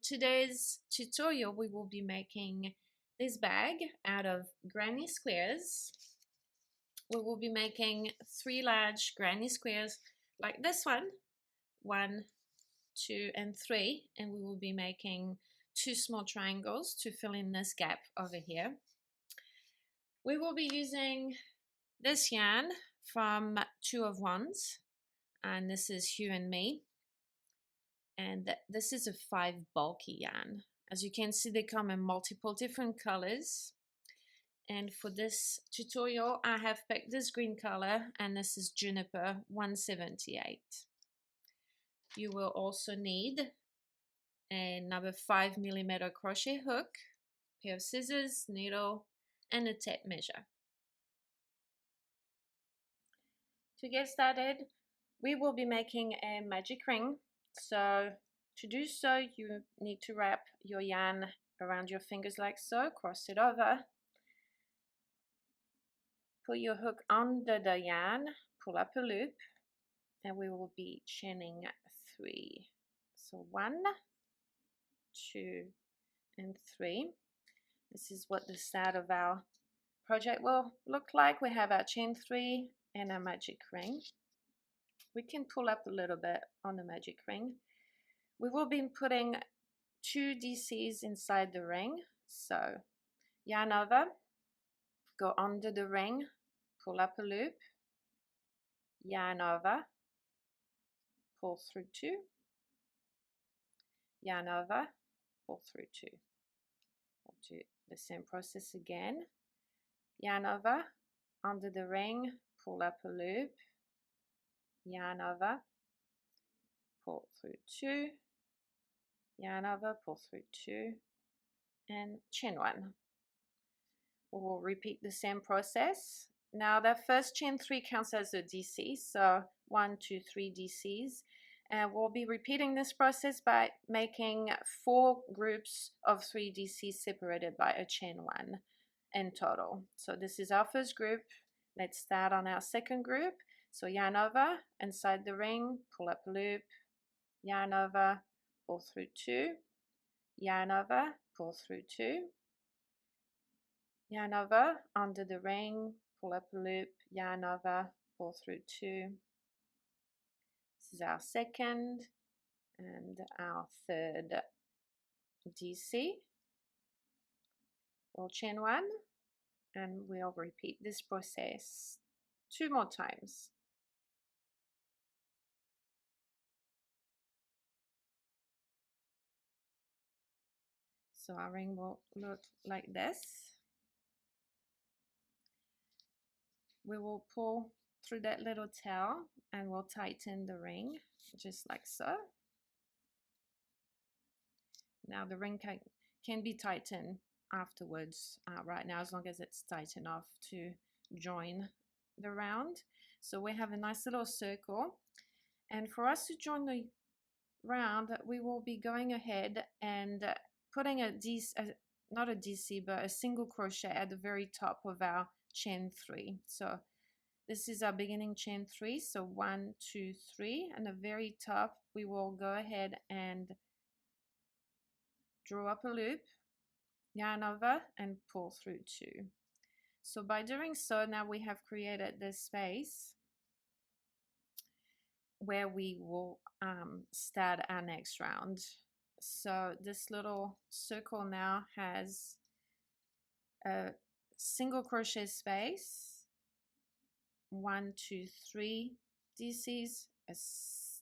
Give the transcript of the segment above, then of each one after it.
today's tutorial we will be making this bag out of granny squares. We will be making 3 large granny squares like this one, 2 and 3, and we will be making 2 small triangles to fill in this gap over here. We will be using this yarn from 2 of Wands, and this is Hue and Me, and this is a 5 bulky yarn. As you can see, they come in multiple different colors, and for this tutorial I have picked this green color, and this is Juniper 178. You will also need another 5mm crochet hook, pair of scissors, needle, and a tape measure. To get started, we will be making a magic ring. So to do so, you need to wrap your yarn around your fingers like so, cross it over, put your hook under the yarn, pull up a loop, and we will be chaining 3. So 1, 2, and 3. This is what the start of our project will look like. We have our chain 3 and our magic ring. We can pull up a little bit on the magic ring. We will be putting 2 DCs inside the ring. So yarn over, go under the ring, pull up a loop, yarn over, pull through 2, yarn over, pull through 2. We'll do the same process again. Yarn over, under the ring, pull up a loop, yarn over, pull through 2, yarn over, pull through 2, and chain 1. We will repeat the same process. Now the first chain 3 counts as a DC, so 1, 2, 3 DCs. And we'll be repeating this process by making 4 groups of 3 DCs separated by a chain 1 in total. So this is our first group. Let's start on our second group. So yarn over, inside the ring, pull up a loop, yarn over, pull through 2, yarn over, pull through 2, yarn over, under the ring, pull up a loop, yarn over, pull through 2. This is our second and our third DC. We'll chain 1 and we'll repeat this process 2 more times. So our ring will look like this. We will pull through that little tail and we'll tighten the ring just like so. Now the ring can be tightened afterwards, right now, as long as it's tight enough to join the round. So we have a nice little circle, and for us to join the round we will be going ahead and putting not a DC but a single crochet at the very top of our chain 3. So this is our beginning chain 3, so 1, 2, 3, and the very top we will go ahead and draw up a loop, yarn over, and pull through 2. So by doing so, now we have created this space where we will start our next round. So this little circle now has a single crochet space, 1, 2, 3 DCs, a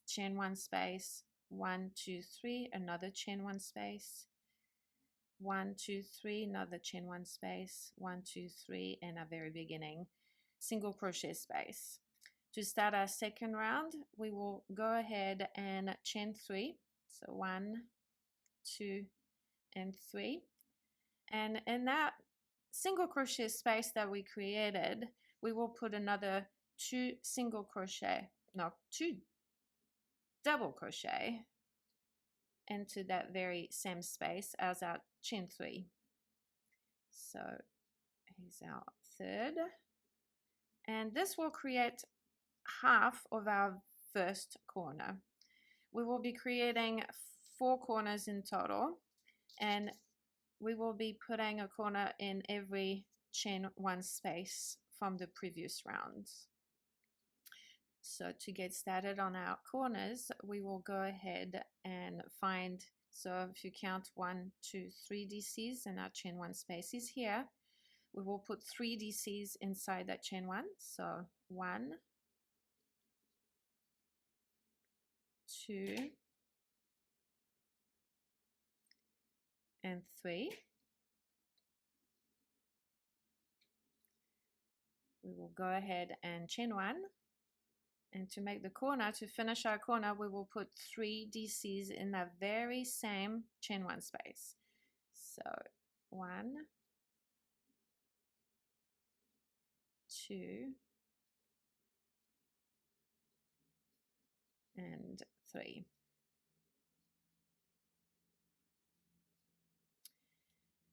chain 1 space, 1, 2, 3, another chain 1 space, 1, 2, 3, another chain 1 space, 1, 2, 3, and our very beginning single crochet space. To start our second round, we will go ahead and chain 3. So 1, 2, and 3. And in that single crochet space that we created, we will put another 2 double crochet into that very same space as our chain 3. So here's our third, and this will create half of our first corner. We will be creating 4 corners in total, and we will be putting a corner in every chain 1 space from the previous round. So to get started on our corners, we will go ahead and find, so if you count 1, 2, 3 DCs, and our chain 1 space is here, we will put 3 DCs inside that chain 1. So 1, 2, and 3. We will go ahead and chain 1, and to make the corner, to finish our corner, we will put 3 DCs in that very same chain 1 space. So 1, 2, and 3.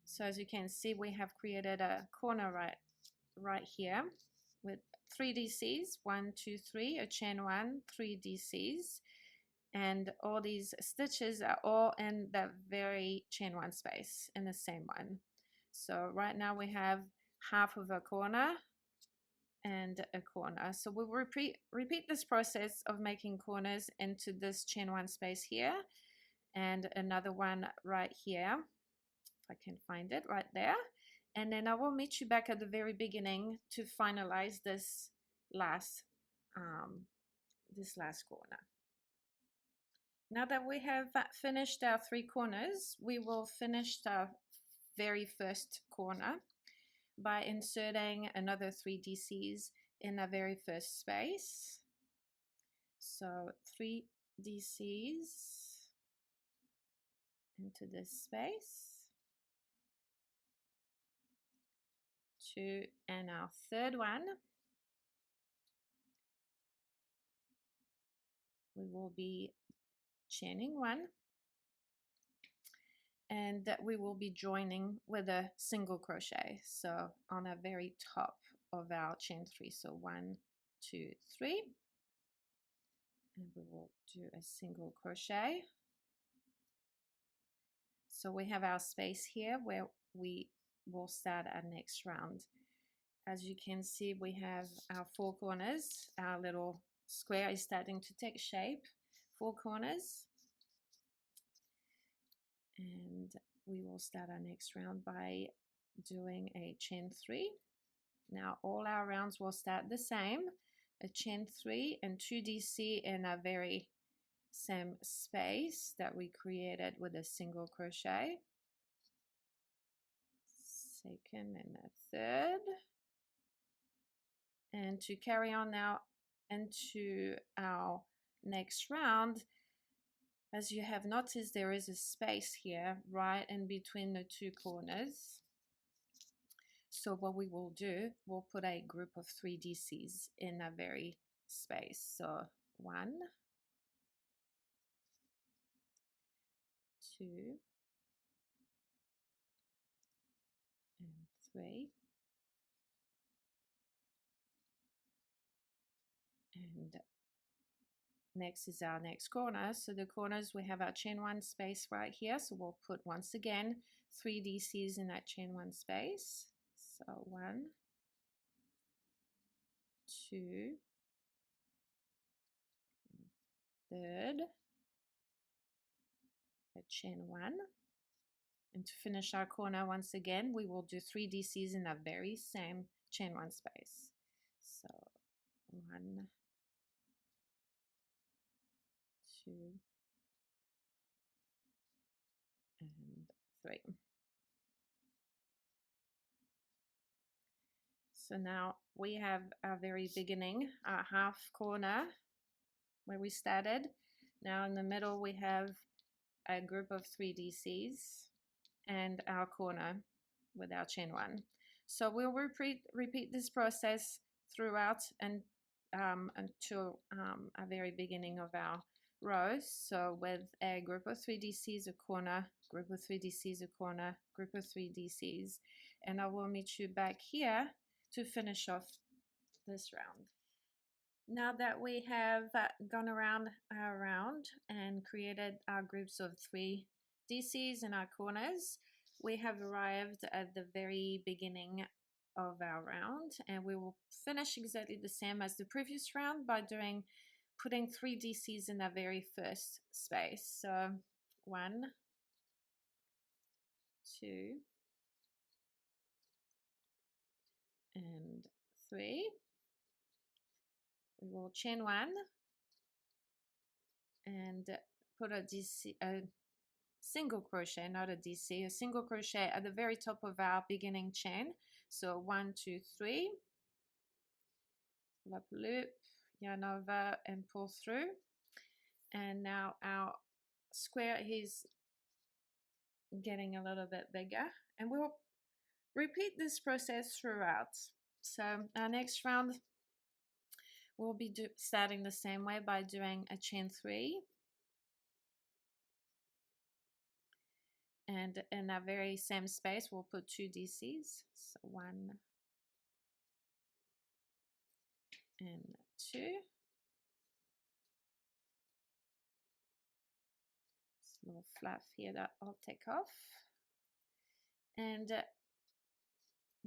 So as you can see, we have created a corner right here with 3 DCs, 1, 2, 3, a chain 1, 3 DCs, and all these stitches are all in the very chain 1 space in the same one. So right now we have half of a corner and a corner. So we'll repeat this process of making corners into this chain 1 space here, and another one right here, if I can find it, right there. And then I will meet you back at the very beginning to finalize this last corner. Now that we have finished our 3 corners, we will finish the very first corner by inserting another 3 DCs in the very first space. So 3 DCs into this space, 2, and our third one, we will be chaining 1, and that we will be joining with a single crochet, so on a very top of our chain 3. So 1, 2, 3, and we will do a single crochet. So we have our space here where we will start our next round. As you can see, we have our 4 corners. Our little square is starting to take shape, 4 corners. And we will start our next round by doing a chain 3. Now all our rounds will start the same, a chain 3 and 2 DC in a very same space that we created with a single crochet. Second and a third. And to carry on now into our next round, as you have noticed, there is a space here right in between the 2 corners. So what we will do, we'll put a group of 3 DCs in that very space. So 1, 2, and 3. And next is our next corner. So the corners, we have our chain 1 space right here. So we'll put once again 3 DCs in that chain 1 space. So 1, 2, third, a chain 1. And to finish our corner, once again, we will do 3 DCs in that very same chain 1 space. So 1, 2, and 3. So now we have our very beginning, our half corner where we started. Now in the middle we have a group of 3 DCs and our corner with our chain 1. So we'll repeat this process throughout and until our very beginning of our rows. So with a group of 3 DCs, a corner, group of 3 DCs, a corner, group of 3 DCs, and I will meet you back here to finish off this round. Now that we have gone around and created our groups of 3 DCs in our corners, we have arrived at the very beginning of our round, and we will finish exactly the same as the previous round by putting 3 DCs in our very first space. So 1, 2, and 3. We will chain 1 and put a DC, a single crochet, not a DC, a single crochet at the very top of our beginning chain. So 1, 2, 3, pull up a loop, yarn over and pull through. And now our square is getting a little bit bigger, and we'll repeat this process throughout. So our next round we'll be starting the same way by doing a chain 3, and in that very same space we'll put 2 DCs, so 1 and 2. This little fluff here that I'll take off, and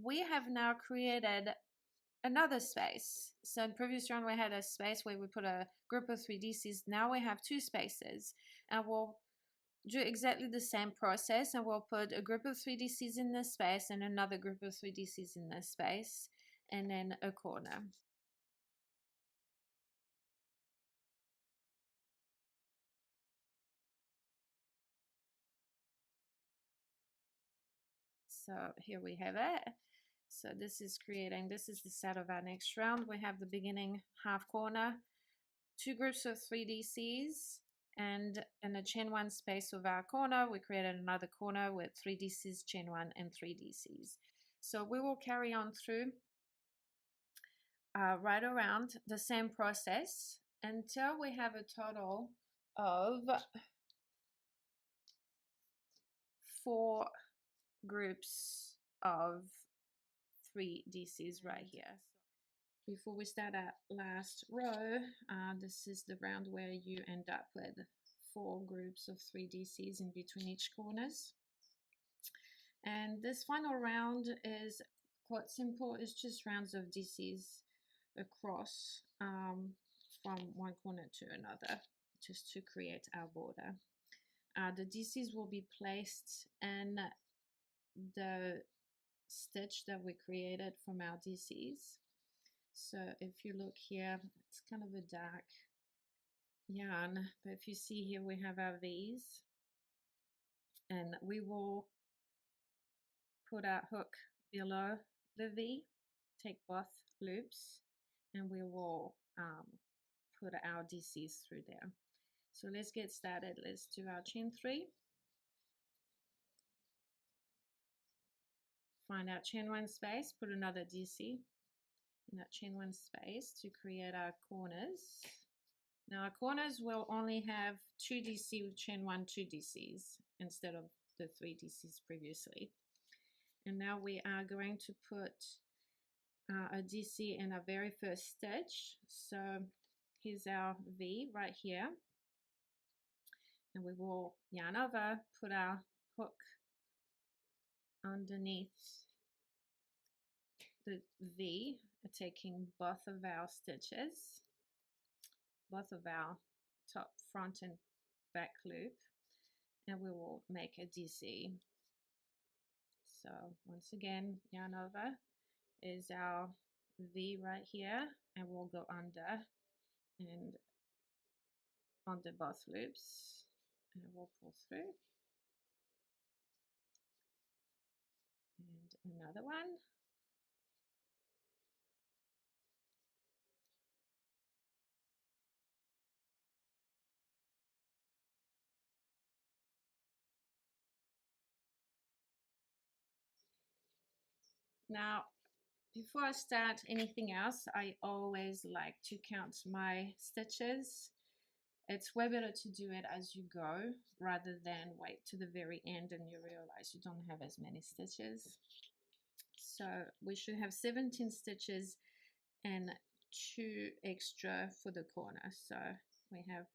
we have now created another space. So in previous round we had a space where we put a group of 3 DCs. Now we have 2 spaces, and we'll do exactly the same process, and we'll put a group of 3 DCs in this space and another group of 3 DCs in this space, and then a corner. So here we have it. So this is the start of our next round. We have the beginning half corner, 2 groups of 3 DCs, and in the chain 1 space of our corner we created another corner with 3 DCs, chain 1 and 3 DCs. So we will carry on through right around the same process until we have a total of 4 groups of 3 DCs right here. Before we start our last row, this is the round where you end up with 4 groups of 3 DCs in between each corners. And this final round is quite simple. It's just rounds of DCs across from one corner to another, just to create our border. The DCs will be placed in the stitch that we created from our DCs. So if you look here, it's kind of a dark yarn, but if you see here we have our V's, and we will put our hook below the V, take both loops, and we will put our DCs through there. So let's get started. Let's do our chain 3, find our chain 1 space, put another DC in that chain 1 space to create our corners. Now our corners will only have 2 DC with chain 1, 2 DCs instead of the 3 DCs previously. And now we are going to put a DC in our very first stitch. So here's our V right here, and we will yarn over, put our hook underneath the V, taking both of our stitches, both of our top, front and back loop, and we will make a DC. So once again, yarn over is our V right here, and we'll go under and onto both loops, and we'll pull through, and another one. Now, before I start anything else, I always like to count my stitches. It's way better to do it as you go rather than wait to the very end and you realize you don't have as many stitches. So we should have 17 stitches in 2 extra for the corner. So we have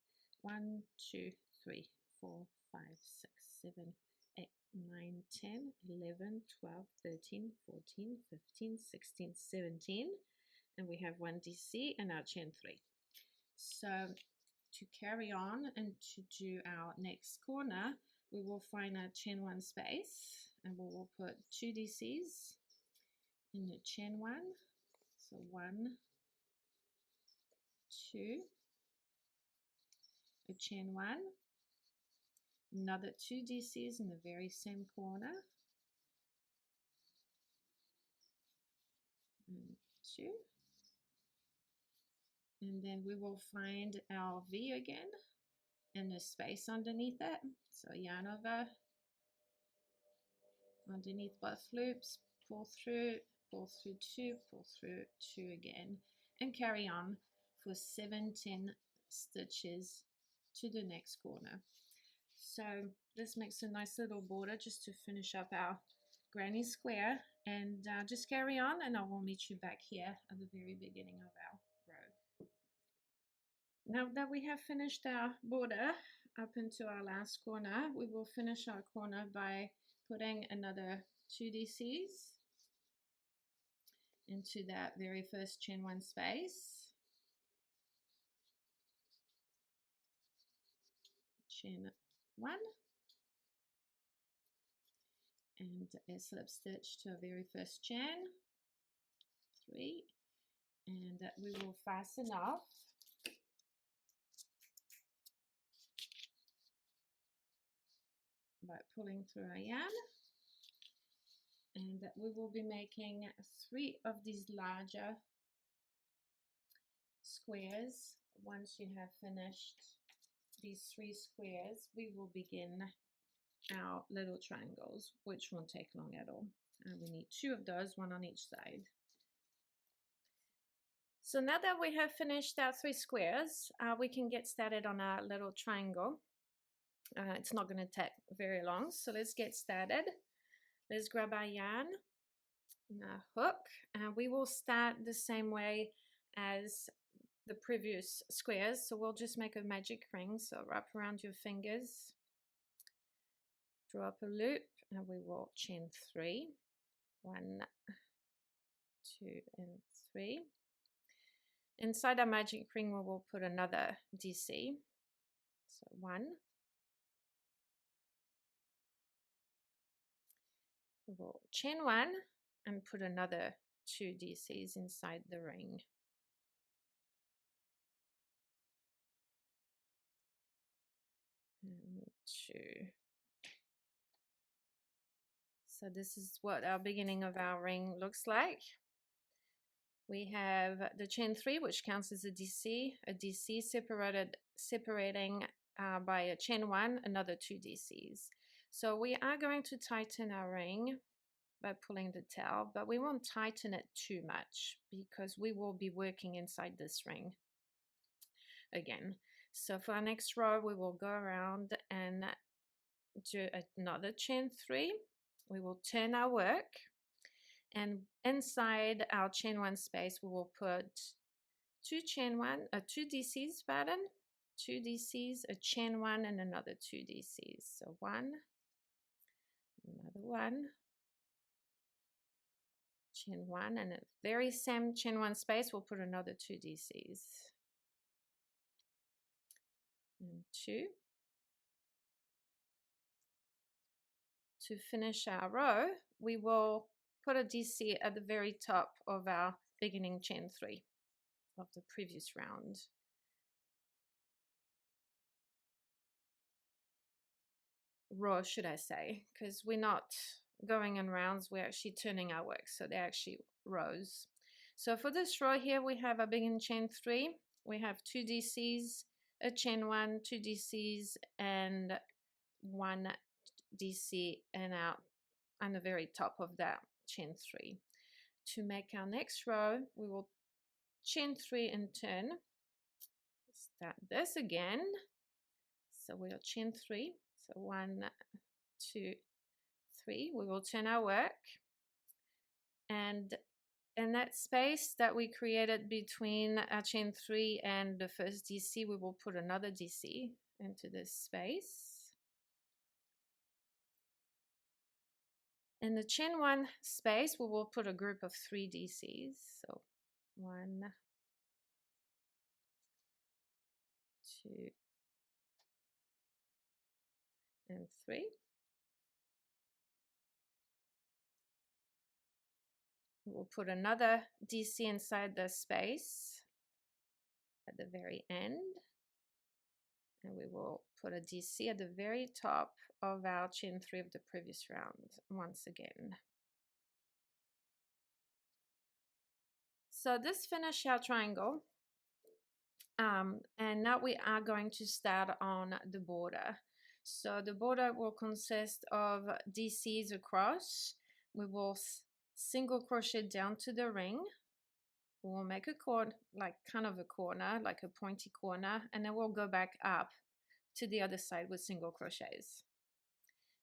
1, 2, 3, 4, 5, 6, 7, 8, 9, 10, 11, 12, 13, 14, 15, 16, 17, and we have 1 DC and our chain 3. So to carry on and to do our next corner, we will find our chain 1 space and we will put 2 DCs in the chain 1. So 1, 2, a chain 1, another 2 DCs in the very same corner, and 2, and then we will find our V again and the space underneath it. So yarn over underneath both loops, pull through 2, pull through 2 again, and carry on for 17 stitches to the next corner. So this makes a nice little border just to finish up our granny square, and just carry on and I will meet you back here at the very beginning of our row. Now that we have finished our border up into our last corner, we will finish our corner by putting another 2 DCs into that very first chain 1 space, chain 1, and a slip stitch to our very first chain 3, and we will fasten off by pulling through our yarn, and we will be making 3 of these larger squares. Once you have finished these 3 squares, we will begin our little triangles, which won't take long at all, and we need 2 of those, 1 on each side. So now that we have finished our 3 squares, we can get started on our little triangle. It's not going to take very long, so let's get started. Let's grab our yarn and our hook, and we will start the same way as the previous squares. So we'll just make a magic ring, so wrap around your fingers, draw up a loop, and we will chain 3, 1, 2, and 3. Inside our magic ring we will put another DC, so 1, we will chain 1 and put another 2 DCs inside the ring. And 2. So this is what our beginning of our ring looks like. We have the chain 3, which counts as a DC separating by a chain 1, another 2 DCs. So we are going to tighten our ring by pulling the tail, but we won't tighten it too much because we will be working inside this ring again. So for our next row, we will go around and do another chain 3. We will turn our work, and inside our chain 1 space we will put 2 DCs, pardon, 2 DCs, a chain 1, and another 2 DCs. So 1, another 1, chain 1, and at the very same chain 1 space we'll put another 2 DCs, and 2. To finish our row, we will put a DC at the very top of our beginning chain 3 of the previous round. Row, should I say, because we're not going in rounds, we're actually turning our work, so they're actually rows. So for this row here, we have a beginning chain 3, we have 2 DCs, a chain 1, 2 DCs, and 1 DC, and out on the very top of that chain 3. To make our next row, we will chain 3 and turn. Start this again. So we'll chain 3. So 1, 2, 3. We will turn our work, and In that space that we created between our chain 3 and the first DC, we will put another DC into this space. In the chain 1 space, we will put a group of 3 DCs. So 1, 2, and 3. We'll put another DC inside the space at the very end. And we will put a DC at the very top of our chain 3 of the previous round once again. So this finished our triangle. And now we are going to start on the border. So the border will consist of DCs across. We will single crochet down to the ring. We will make a cord, like kind of a corner, like a pointy corner, and then we'll go back up to the other side with single crochets.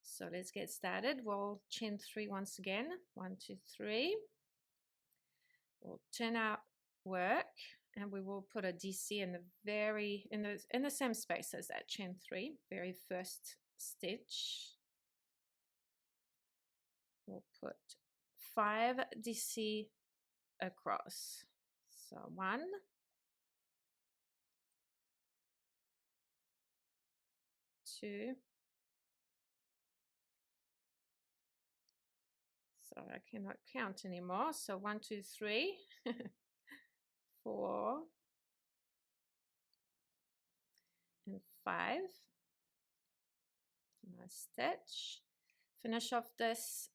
So let's get started. We'll chain 3 once again. 1, 2, 3. We'll turn our work, and we will put a DC in the same space as that chain 3, very first stitch. We'll put 5 DC across. So 1, 2. So I cannot count anymore. So 1, 2, 3, 4, and 5. Nice stitch. Finish off this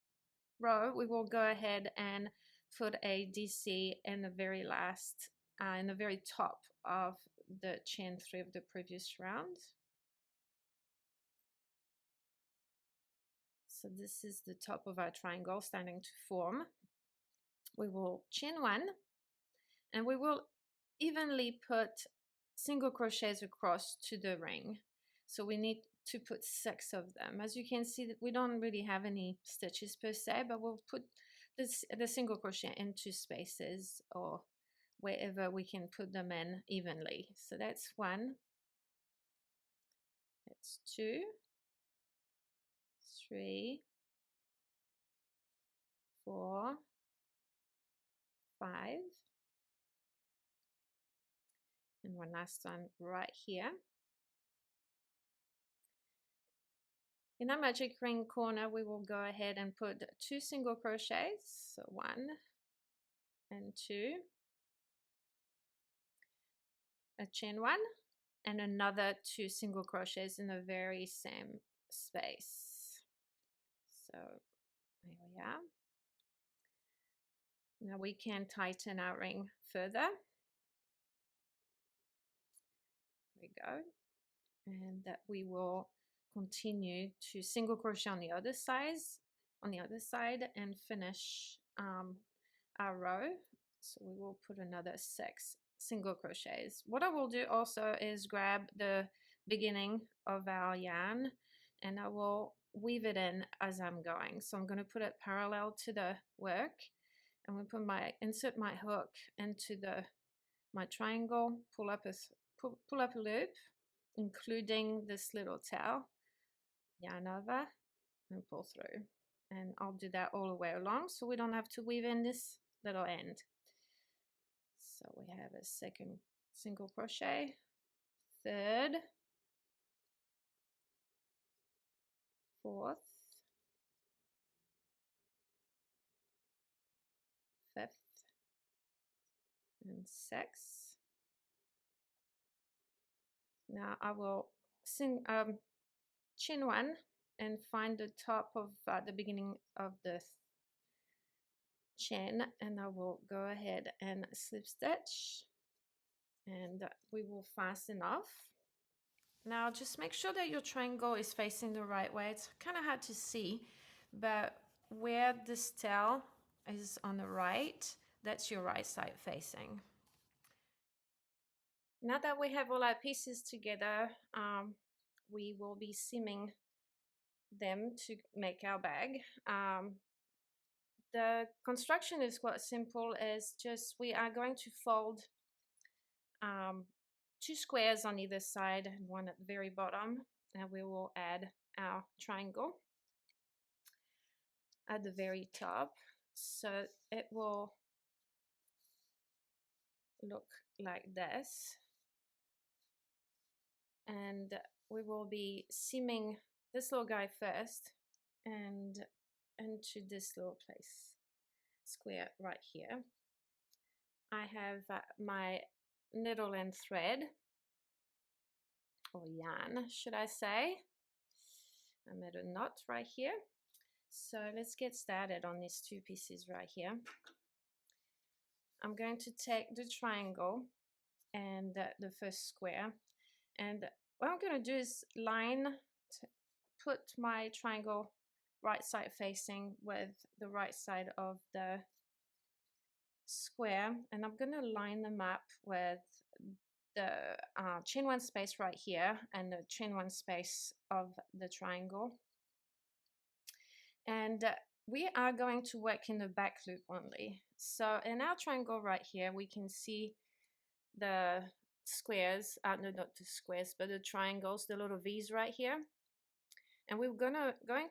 row. We will go ahead and put a DC in the very last, in the very top of the chain 3 of the previous round. So this is the top of our triangle starting to form. We will chain 1, and we will evenly put single crochets across to the ring. So we need to put 6 of them. As you can see, that we don't really have any stitches per se, but we'll put the single crochet into spaces or wherever we can put them in evenly. So that's 1, that's 2, 3, 4, 5, and one last one right here. In our magic ring corner, we will go ahead and put 2 single crochets, so 1 and 2, a chain 1, and another 2 single crochets in the very same space. So there we are. Now we can tighten our ring further. There we go. And that we will continue to single crochet on the other side and finish our row. So we will put another 6 single crochets. What I will do also is grab the beginning of our yarn, and I will weave it in as I'm going. So I'm going to put it parallel to the work, and we insert my hook into my triangle, pull up a loop, including this little tail, yarn over, and pull through. And I'll do that all the way along so we don't have to weave in this little end. So we have a second single crochet, third, fourth, fifth, and sixth. Now I will chain 1 and find the top of the beginning of the chain, and I will go ahead and slip stitch, and we will fasten off. Now just make sure that your triangle is facing the right way. It's kind of hard to see, but where this tail is on the right, that's your right side facing. Now that we have all our pieces together, we will be seaming them to make our bag. the construction is quite simple. Is just we are going to fold 2 squares on either side and one at the very bottom, and we will add our triangle at the very top, so it will look like this. And we will be seaming this little guy first and into this little place square right here. I have my needle and thread, or yarn should I say. I made a knot right here. So let's get started on these 2 pieces right here. I'm going to take the triangle and the first square, and what I'm going to do is put my triangle right side facing with the right side of the square, and I'm going to line them up with the chain 1 space right here and the chain 1 space of the triangle. And we are going to work in the back loop only. So in our triangle right here, we can see the squares, no, not the squares, but the triangles, the little V's right here. And we're going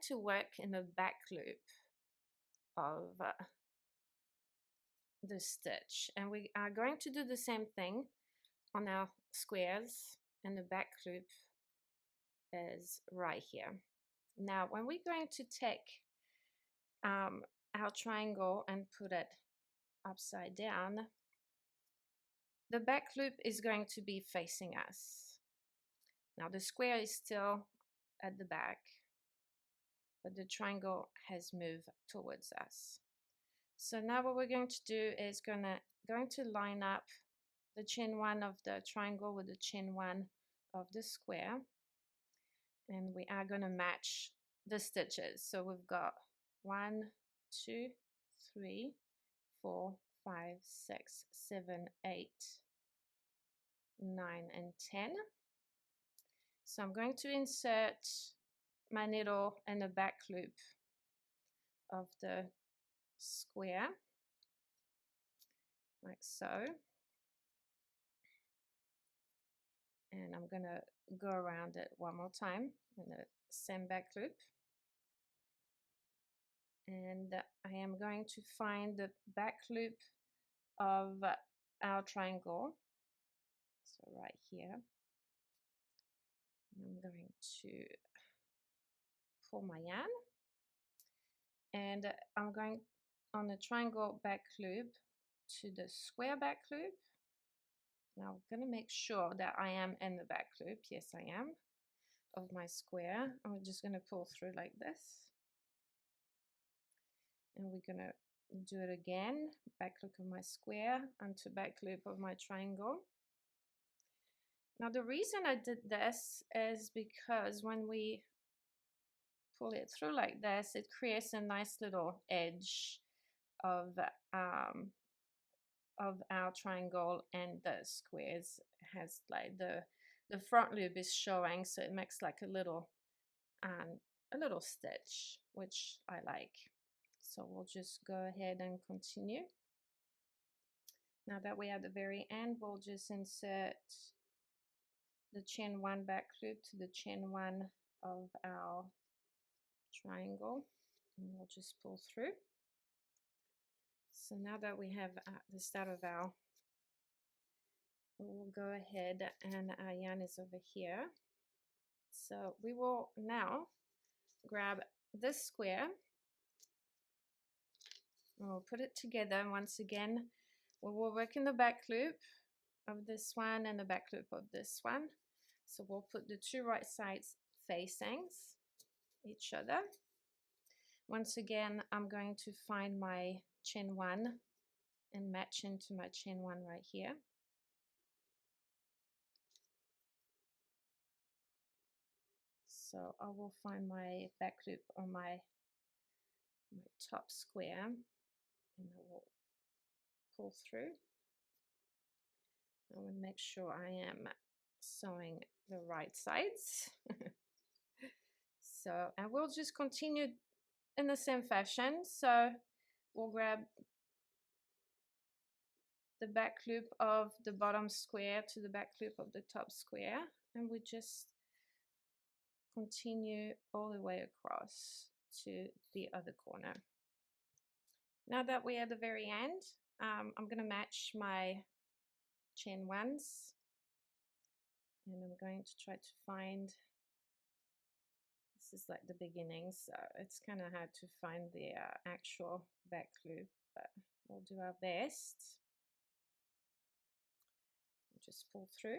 to work in the back loop of the stitch. And we are going to do the same thing on our squares, and the back loop is right here. Now, when we're going to take our triangle and put it upside down, the back loop is going to be facing us. Now the square is still at the back, but the triangle has moved towards us. So now what we're going to do is going to line up the chain 1 of the triangle with the chain 1 of the square, and we are going to match the stitches. So we've got 1, 2, 3, 4, 5, 6, 7, 8, 9, and 10. So I'm going to insert my needle in the back loop of the square, like so. And I'm going to go around it one more time in the same back loop. And I am going to find the back loop of our triangle. So right here. I'm going to pull my yarn, and I'm going on the triangle back loop to the square back loop. Now I'm going to make sure that I am in the back loop. Yes, I am, of my square. I'm just going to pull through like this, and we're going to do it again. Back loop of my square onto back loop of my triangle. Now the reason I did this is because when we pull it through like this, it creates a nice little edge of our triangle, and the squares has like the front loop is showing, so it makes like a little stitch, which I like. So we'll just go ahead and continue. Now that we're at the very end, we'll just insert the chain 1 back loop to the chain 1 of our triangle, and we'll just pull through. So now that we have the start of our, we'll go ahead, and our yarn is over here. So we will now grab this square, and we'll put it together. And once again, we will work in the back loop of this one and the back loop of this one. So we'll put the 2 right sides facing each other. Once again, I'm going to find my chain 1 and match into my chain 1 right here. So I will find my back loop on my top square, and I will pull through. I will make sure I am sewing the right sides. So I will just continue in the same fashion. So we'll grab the back loop of the bottom square to the back loop of the top square, and we just continue all the way across to the other corner. Now that we're at the very end, I'm going to match my chain ones, and I'm going to try to find, this is like the beginning, so it's kind of hard to find the actual back loop, but we'll do our best. Just pull through.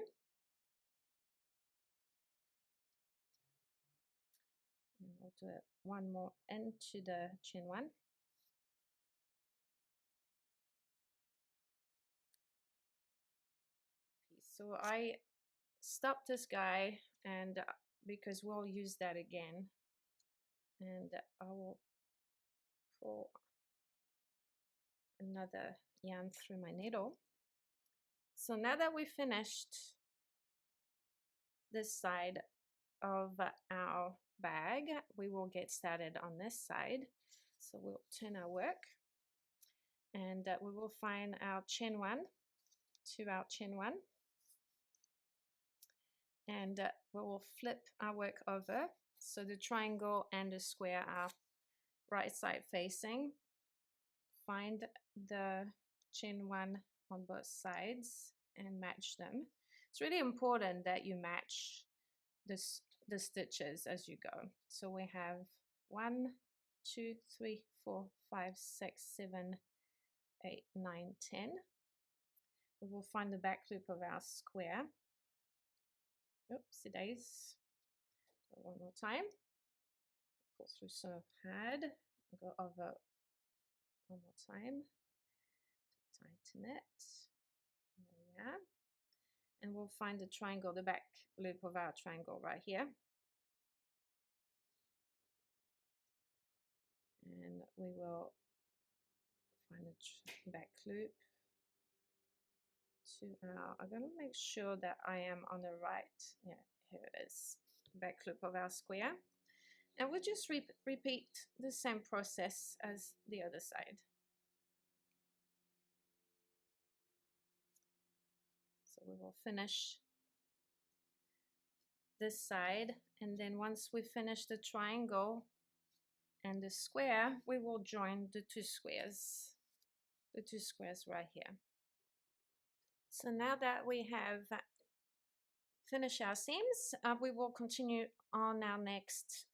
And we'll do it one more into the chain one. So I stopped this guy, and because we'll use that again, and I will pull another yarn through my needle. So now that we finished this side of our bag, we will get started on this side. So we'll turn our work, and we will find our chain one to our chain one, and we will flip our work over so the triangle and the square are right side facing. Find the chain one on both sides and match them. It's really important that you match the stitches as you go. So we have 1, 2, 3, 4, 5, 6, 7, 8, 9, 10. We will find the back loop of our square. Oopsie days. One more time. Pull through so hard. Go over one more time. Tighten it. There we are. And we'll find the triangle, the back loop of our triangle right here. And we will find the back loop to our, I'm going to make sure that I am on the right, yeah, here it is, back loop of our square. And we'll just repeat the same process as the other side. So we will finish this side, and then once we finish the triangle and the square, we will join the two squares right here. So now that we have finished our seams, we will continue on our next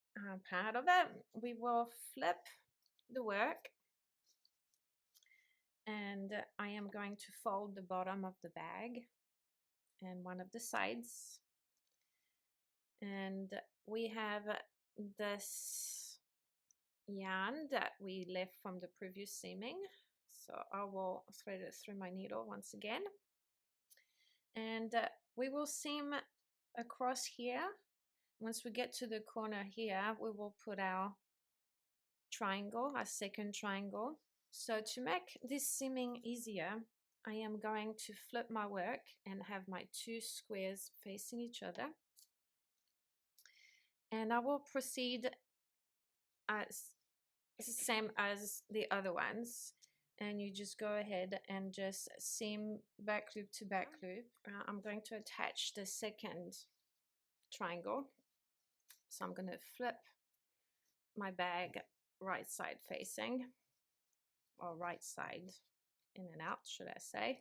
part of it. We will flip the work, and I am going to fold the bottom of the bag and one of the sides, and we have this yarn that we left from the previous seaming, so I will thread it through my needle once again, and we will seam across here. Once we get to the corner here, we will put our triangle, our second triangle. So to make this seaming easier, I am going to flip my work and have my two squares facing each other, and I will proceed as same as the other ones, and you just go ahead and just seam back loop to back loop. I'm going to attach the second triangle, so I'm going to flip my bag right side facing, or right side in and out, should I say,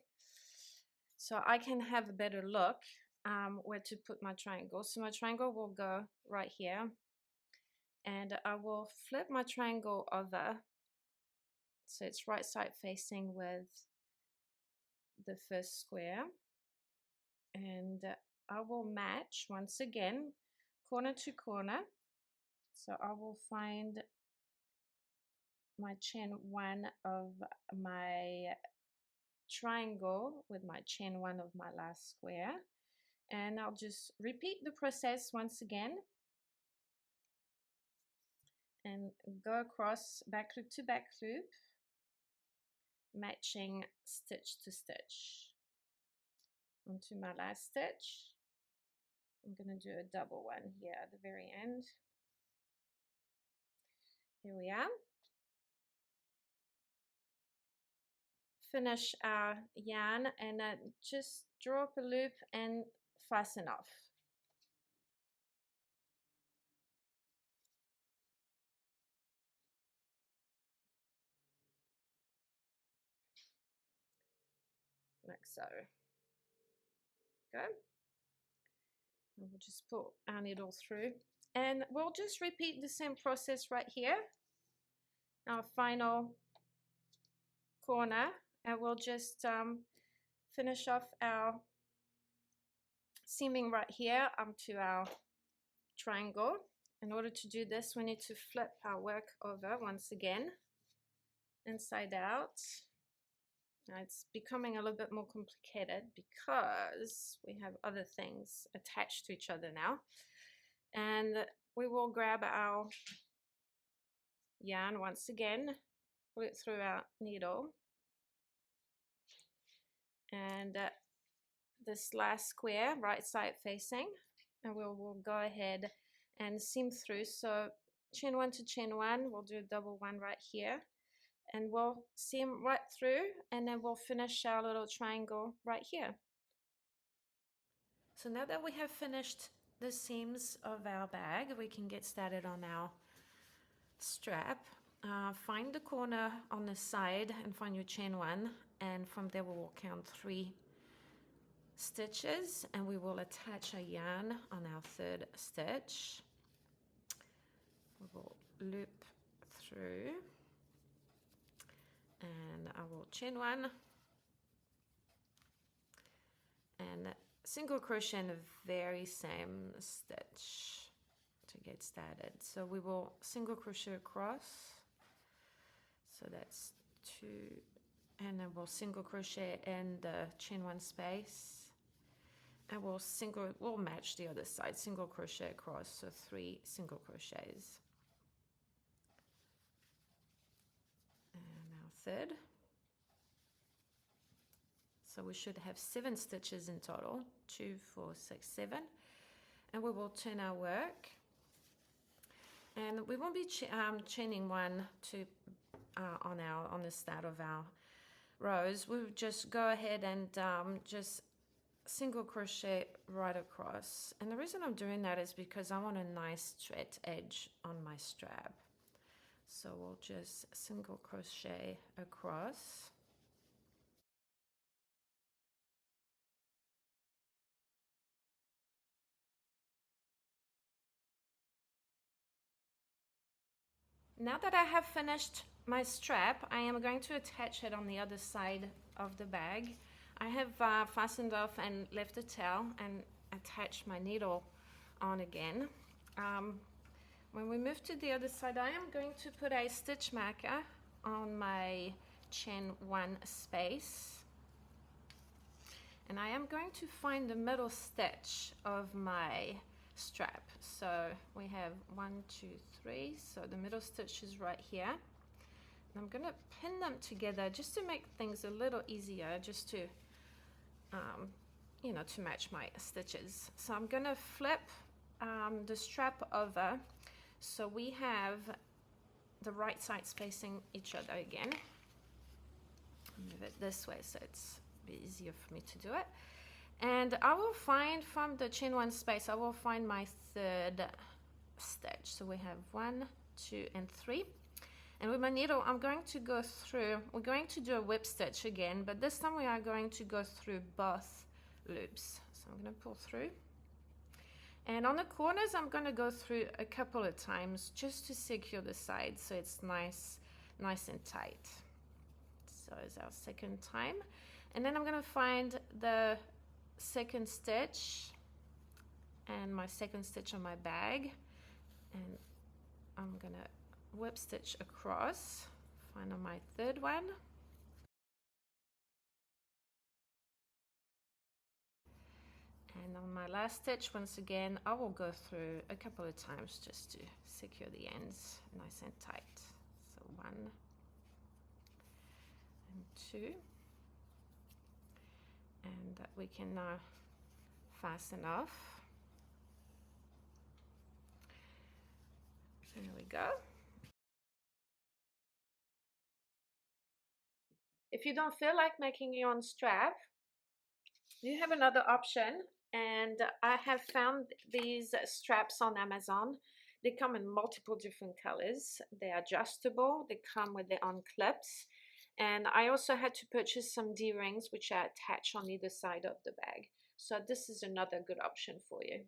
so I can have a better look where to put my triangle. So my triangle will go right here, and I will flip my triangle over so it's right side facing with the first square, and I will match once again corner to corner. So I will find my chain one of my triangle with my chain one of my last square, and I'll just repeat the process once again and go across back loop to back loop, matching stitch to stitch. Onto my last stitch, I'm going to do a double one here at the very end. Here we are. finish our yarn and just draw up a loop and fasten off. Like so. Go. And we'll just pull our needle through. And we'll just repeat the same process right here. Our final corner. And we'll just finish off our seaming right here to our triangle. In order to do this, we need to flip our work over once again, inside out. Now it's becoming a little bit more complicated because we have other things attached to each other now. And we will grab our yarn once again, pull it through our needle, and this last square, right side facing, and we'll go ahead and seam through. So chain one to chain one, we'll do a double one right here, and we'll seam right through, and then we'll finish our little triangle right here. So now that we have finished the seams of our bag, we can get started on our strap. Find the corner on the side and find your chain one, and from there we will count 3 stitches, and we will attach a yarn on our 3rd stitch. We will loop through, and I will chain one and single crochet in the very same stitch to get started. So we will single crochet across, so that's 2, and then we'll single crochet in the chain one space, and we'll match the other side, single crochet across, so 3 single crochets. And our 3rd. So we should have 7 stitches in total, 2, 4, 6, 7, and we will turn our work, and we won't be chaining 1 to on the start of our rows. We'll just go ahead and just single crochet right across, and the reason I'm doing that is because I want a nice straight edge on my strap. So we'll just single crochet across. Now that I have finished my strap, I am going to attach it on the other side of the bag. I have fastened off and left the tail and attached my needle on again. When we move to the other side, I am going to put a stitch marker on my chain 1 space, and I am going to find the middle stitch of my strap. So we have 1, 2, 3, so the middle stitch is right here, and I'm gonna pin them together just to make things a little easier, just to you know, to match my stitches. So I'm gonna flip the strap over, so we have the right sides facing each other again. Move it this way so it's a bit easier for me to do it. And I will find from the chain 1 space, I will find my 3rd stitch. So we have 1, 2, and 3. And with my needle, I'm going to go through, we're going to do a whip stitch again, but this time we are going to go through both loops. So I'm going to pull through. And on the corners, I'm going to go through a couple of times just to secure the sides so it's nice and tight. So it's our 2nd time. And then I'm going to find the 2nd stitch and my 2nd stitch on my bag, and I'm gonna whip stitch across, find on my 3rd one, and on my last stitch, once again, I will go through a couple of times just to secure the ends nice and tight. So 1 and 2, and we can now fasten off. There we go. If you don't feel like making your own strap, you have another option, and I have found these straps on Amazon. They come in multiple different colors. They're adjustable. They come with their own clips. And I also had to purchase some D-rings, which I attach on either side of the bag. So this is another good option for you.